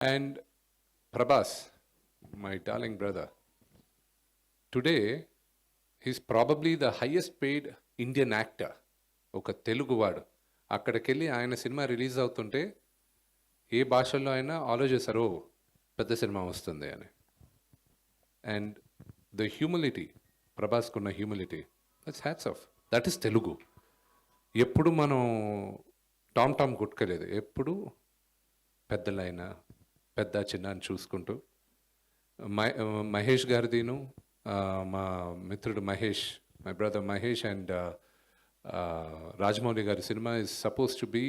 And Prabhas, my darling brother, today he's probably the highest paid Indian actor. ఒక తెలుగువాడు అక్కడికెళ్ళి ఆయన cinema release అవుతుంటే ఏ భాషల్లో అయినా ఆలోచిస్తారు "ఓ, పెద్ద సినిమా వస్తుంది అని. అండ్ ద హ్యూమిలిటీ, ప్రభాస్కున్న humility, that's hats off. That is Telugu. ఎప్పుడు మనం టామ్ టామ్ కొట్టుకోలేదు, ఎప్పుడు పెద్దలైనా పెద్ద చిన్న అని చూసుకుంటూ మహేష్ గారిదిను, మా మిత్రుడు Mahesh, my brother Mahesh and Rajamouli గారి cinema is supposed to be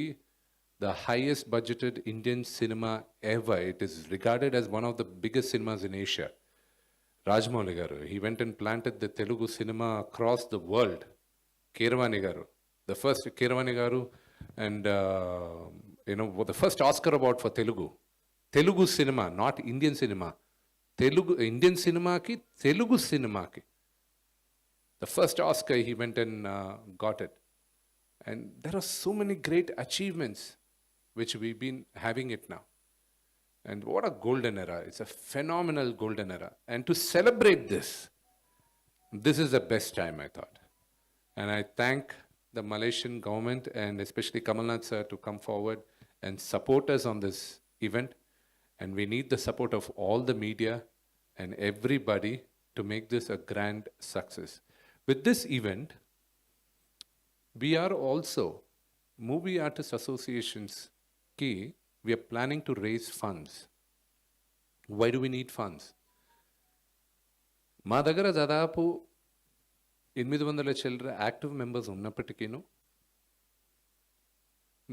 the highest budgeted Indian cinema ever. It is regarded as one of the biggest cinemas in Asia. Rajamouli garu, he went and planted the Telugu cinema across the world. Keeravani garu, the first Keeravani garu, and the first Oscar award for Telugu cinema, not Indian cinema. Telugu Indian cinema ki Telugu cinema ki the first Oscar he went and got it. And there are so many great achievements which we've been having it now. And what a golden era. It's a phenomenal golden era. And to celebrate this is the best time, I thought. And I thank the Malaysian government and especially Kamal Nath sir to come forward and support us on this event. And we need the support of all the media and everybody to make this a grand success. With this event, we are also, Movie Artists Associations ki, we are planning to raise funds. Why do we need funds? మా దగ్గర దాదాపు 800 చిల్లర active members ఉన్నప్పటికీను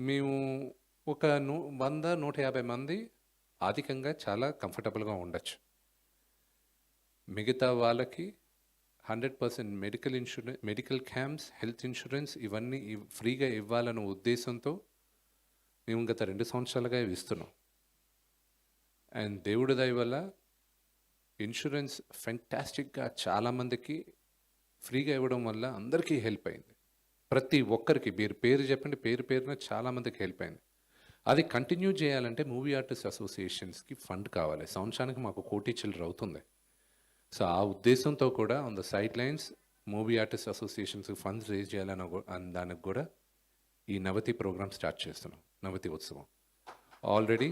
మేము ఒక 100-150 మంది ఆధికంగా చాలా కంఫర్టబుల్గా ఉండొచ్చు. మిగతా వాళ్ళకి 100% మెడికల్ క్యాంప్స్, హెల్త్ ఇన్సూరెన్స్ ఇవన్నీ ఫ్రీగా ఇవ్వాలన్న ఉద్దేశంతో మేము గత 2 సంవత్సరాలుగా ఇస్తున్నాం. అండ్ దేవుడి దయ వల్ల ఇన్సూరెన్స్ ఫెంటాస్టిక్గా చాలామందికి ఫ్రీగా ఇవ్వడం వల్ల అందరికీ హెల్ప్ అయింది. ప్రతి ఒక్కరికి పేరు చెప్పండి, పేరున చాలామందికి హెల్ప్ అయింది. అది కంటిన్యూ చేయాలంటే మూవీ ఆర్టిస్ట్ అసోసియేషన్స్కి ఫండ్ కావాలి. సంవత్సరానికి మాకు 1 కోటి చిల్లర అవుతుంది. సో ఆ ఉద్దేశంతో కూడా on the side lines movie artist అసోసియేషన్స్కి ఫండ్స్ రేజ్ చేయాలని దానికి కూడా ఈ నవతి ప్రోగ్రామ్ స్టార్ట్ చేస్తున్నాం, నవతి ఉత్సవం. ఆల్రెడీ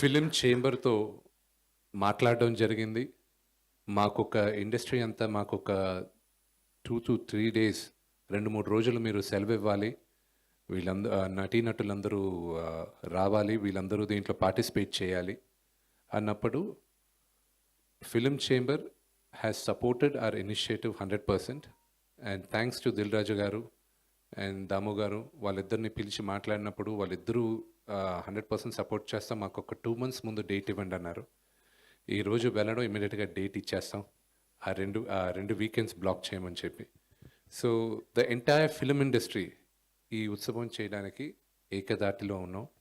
ఫిలిం చేంబర్తో మాట్లాడడం జరిగింది. మాకొక ఇండస్ట్రీ అంతా మాకొక 2 to 3 days, 2-3 రోజులు మీరు సెలవు ఇవ్వాలి, వీళ్ళందరూ నటీనటులందరూ రావాలి, వీళ్ళందరూ దీంట్లో పార్టిసిపేట్ చేయాలి అన్నప్పుడు film chamber has supported our initiative 100%. And thanks to Dil Raju గారు అండ్ దాము గారు, వాళ్ళిద్దరిని పిలిచి మాట్లాడినప్పుడు వాళ్ళిద్దరూ 100% సపోర్ట్ చేస్తాం, మాకు ఒక 2 months ముందు డేట్ ఇవ్వండి అన్నారు. ఈరోజు వెళ్ళడం ఇమీడియట్గా డేట్ ఇచ్చేస్తాం, ఆ రెండు వీకెండ్స్ బ్లాక్ చేయమని చెప్పి. So the entire film industry ఈ ఉత్సవం చేయడానికి ఏకదాటిలో ఉన్నాం.